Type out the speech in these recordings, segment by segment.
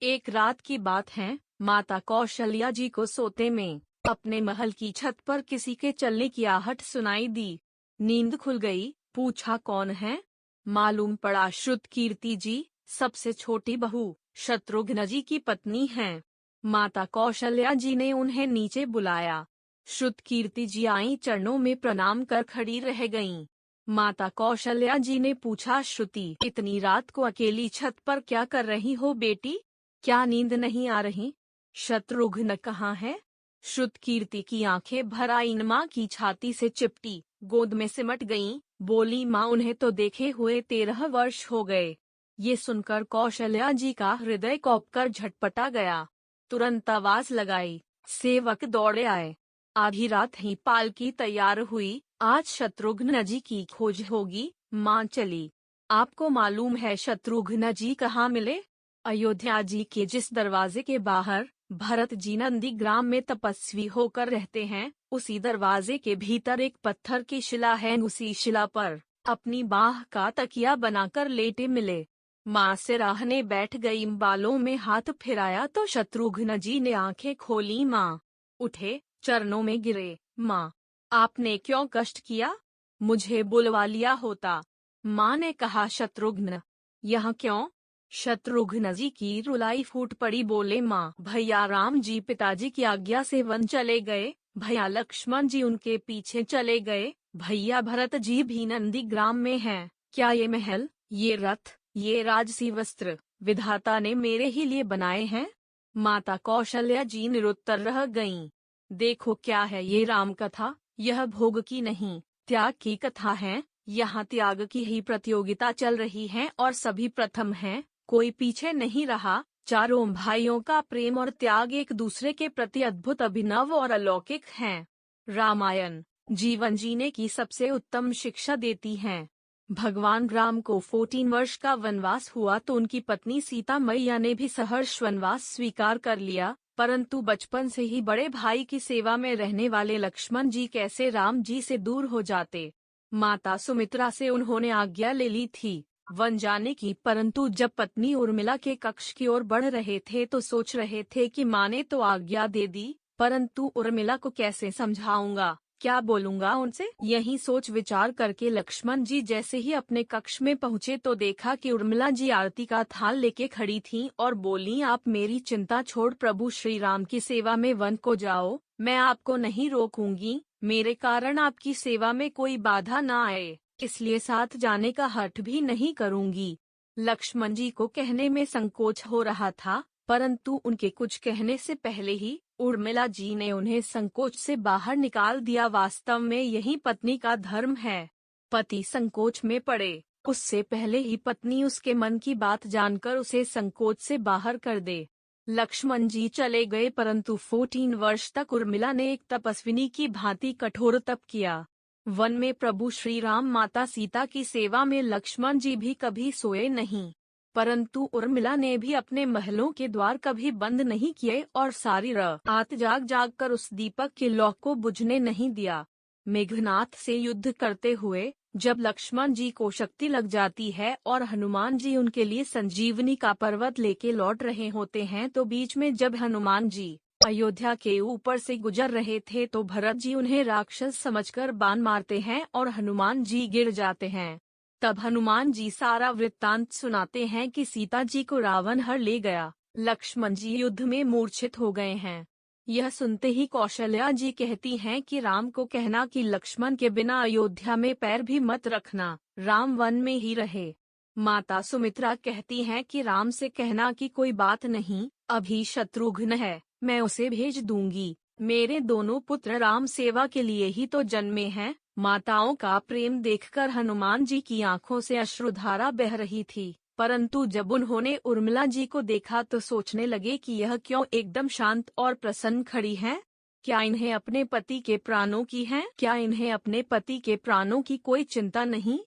एक रात की बात है, माता कौशल्या जी को सोते में अपने महल की छत पर किसी के चलने की आहट सुनाई दी। नींद खुल गई, पूछा कौन है? मालूम पड़ा श्रुतकीर्ति जी, सबसे छोटी बहू, शत्रुघ्न जी की पत्नी हैं। माता कौशल्या जी ने उन्हें नीचे बुलाया। श्रुतकीर्ति जी आई, चरणों में प्रणाम कर खड़ी रह गईं। माता कौशल्या जी ने पूछा, श्रुति, इतनी रात को अकेली छत पर क्या कर रही हो बेटी? क्या नींद नहीं आ रही? शत्रुघ्न कहाँ है? श्रुतकीर्ति की आंखें भर आईं, माँ की छाती से चिपटी, गोद में सिमट गईं, बोली, माँ उन्हें तो देखे हुए 13 वर्ष हो गए। ये सुनकर कौशल्या जी का हृदय कौपकर झटपटा गया। तुरंत आवाज लगाई, सेवक दौड़े आए। आधी रात ही पालकी तैयार हुई, आज शत्रुघ्न जी की खोज होगी। माँ चली। आपको मालूम है शत्रुघ्न जी कहाँ मिले? अयोध्या जी के जिस दरवाजे के बाहर भरत जी नंदीग्राम में तपस्वी होकर रहते हैं, उसी दरवाजे के भीतर एक पत्थर की शिला है। उसी शिला पर अपनी बाह का तकिया बनाकर लेटे मिले। माँ सिराहने बैठ गई, बालों में हाथ फिराया तो शत्रुघ्न जी ने आंखें खोली। माँ उठे, चरणों में गिरे। माँ, आपने क्यों कष्ट किया? मुझे बुलवा लिया होता। माँ ने कहा, शत्रुघ्न यहाँ क्यों? शत्रुघ्न जी की रुलाई फूट पड़ी, बोले, माँ, भैया राम जी पिताजी की आज्ञा से वन चले गए, भैया लक्ष्मण जी उनके पीछे चले गए, भैया भरत जी भी नंदीग्राम में हैं। क्या ये महल, ये रथ, ये राजसी वस्त्र विधाता ने मेरे ही लिए बनाए हैं? माता कौशल्या जी निरुत्तर रह गईं। देखो क्या है ये राम कथा, यह भोग की नहीं, त्याग की कथा है। यहाँ त्याग की ही प्रतियोगिता चल रही है और सभी प्रथम हैं, कोई पीछे नहीं रहा। चारों भाइयों का प्रेम और त्याग एक दूसरे के प्रति अद्भुत, अभिनव और अलौकिक हैं। रामायण जीवन जीने की सबसे उत्तम शिक्षा देती है। भगवान राम को 14 वर्ष का वनवास हुआ तो उनकी पत्नी सीता मैया ने भी सहर्ष वनवास स्वीकार कर लिया, परंतु बचपन से ही बड़े भाई की सेवा में रहने वाले लक्ष्मण जी कैसे राम जी से दूर हो जाते। माता सुमित्रा से उन्होंने आज्ञा ले ली थी वन जाने की, परंतु जब पत्नी उर्मिला के कक्ष की ओर बढ़ रहे थे तो सोच रहे थे कि माँ ने तो आज्ञा दे दी, परंतु उर्मिला को कैसे समझाऊंगा, क्या बोलूंगा उनसे? यही सोच विचार करके लक्ष्मण जी जैसे ही अपने कक्ष में पहुँचे तो देखा कि उर्मिला जी आरती का थाल लेके खड़ी थीं और बोली, आप मेरी चिंता छोड़ प्रभु श्री राम की सेवा में वन को जाओ, मैं आपको नहीं रोकूंगी। मेरे कारण आपकी सेवा में कोई बाधा न आए, इसलिए साथ जाने का हठ भी नहीं करूंगी। लक्ष्मण जी को कहने में संकोच हो रहा था, परंतु उनके कुछ कहने से पहले ही उर्मिला जी ने उन्हें संकोच से बाहर निकाल दिया। वास्तव में यही पत्नी का धर्म है। पति संकोच में पड़े, उससे पहले ही पत्नी उसके मन की बात जानकर उसे संकोच से बाहर कर दे। लक्ष्मण जी चले गए, परंतु 14 वर्ष तक उर्मिला ने एक तपस्विनी की भांति कठोर तप किया। वन में प्रभु श्री राम माता सीता की सेवा में लक्ष्मण जी भी कभी सोए नहीं, परंतु उर्मिला ने भी अपने महलों के द्वार कभी बंद नहीं किए और सारी रात जाग जाग कर उस दीपक के लौ को बुझने नहीं दिया। मेघनाथ से युद्ध करते हुए जब लक्ष्मण जी को शक्ति लग जाती है और हनुमान जी उनके लिए संजीवनी का पर्वत लेके लौट रहे होते हैं, तो बीच में जब हनुमान जी अयोध्या के ऊपर से गुजर रहे थे तो भरत जी उन्हें राक्षस समझकर बाण मारते हैं और हनुमान जी गिर जाते हैं। तब हनुमान जी सारा वृत्तांत सुनाते हैं कि सीता जी को रावण हर ले गया, लक्ष्मण जी युद्ध में मूर्छित हो गए हैं। यह सुनते ही कौशल्या जी कहती हैं कि राम को कहना कि लक्ष्मण के बिना अयोध्या में पैर भी मत रखना, राम वन में ही रहे। माता सुमित्रा कहती हैं कि राम से कहना कि कोई बात नहीं, अभी शत्रुघ्न है, मैं उसे भेज दूंगी। मेरे दोनों पुत्र राम सेवा के लिए ही तो जन्मे हैं। माताओं का प्रेम देखकर हनुमान जी की आंखों से अश्रुधारा बह रही थी, परंतु जब उन्होंने उर्मिला जी को देखा तो सोचने लगे कि यह क्यों एकदम शांत और प्रसन्न खड़ी हैं? क्या इन्हें अपने पति के प्राणों की है? क्या इन्हें अपने पति के प्राणों की कोई चिंता नहीं?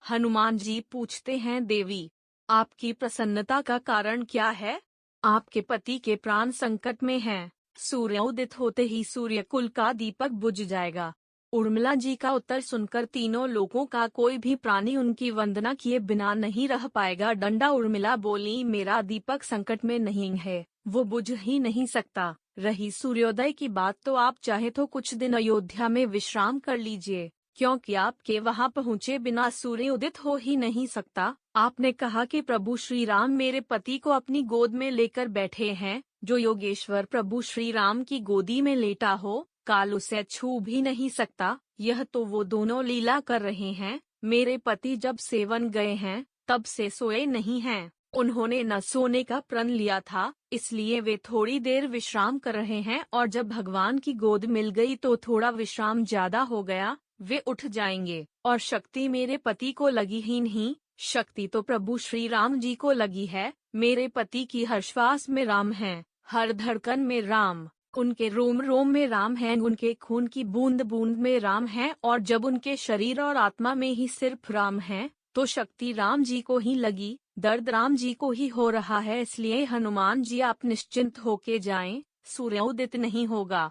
हनुमान जी पूछते हैं, देवी, आपकी प्रसन्नता का कारण क्या है? आपके पति के प्राण संकट में हैं। सूर्य उदित होते ही सूर्य कुल का दीपक बुझ जाएगा। उर्मिला जी का उत्तर सुनकर तीनों लोगों का कोई भी प्राणी उनकी वंदना किए बिना नहीं रह पाएगा। डंडा। उर्मिला बोली, मेरा दीपक संकट में नहीं है, वो बुझ ही नहीं सकता। रही सूर्योदय की बात, तो आप चाहे तो कुछ दिन अयोध्या में विश्राम कर लीजिए, क्योंकि आपके वहां पहुँचे बिना सूर्य उदित हो ही नहीं सकता। आपने कहा कि प्रभु श्री राम मेरे पति को अपनी गोद में लेकर बैठे हैं। जो योगेश्वर प्रभु श्री राम की गोदी में लेटा हो, काल उसे छू भी नहीं सकता। यह तो वो दोनों लीला कर रहे हैं। मेरे पति जब सेवन गए हैं, तब से सोए नहीं हैं। उन्होंने न सोने का प्रण लिया था, इसलिए वे थोड़ी देर विश्राम कर रहे हैं, और जब भगवान की गोद मिल गई तो थोड़ा विश्राम ज्यादा हो गया, वे उठ जाएंगे। और शक्ति मेरे पति को लगी ही नहीं, शक्ति तो प्रभु श्री राम जी को लगी है। मेरे पति की हर श्वास में राम है, हर धड़कन में राम, उनके रोम रोम में राम है, उनके खून की बूंद बूंद में राम है। और जब उनके शरीर और आत्मा में ही सिर्फ राम है, तो शक्ति राम जी को ही लगी, दर्द राम जी को ही हो रहा है। इसलिए हनुमान जी, आप निश्चिंत होके जाएं, सूर्य उदित नहीं होगा।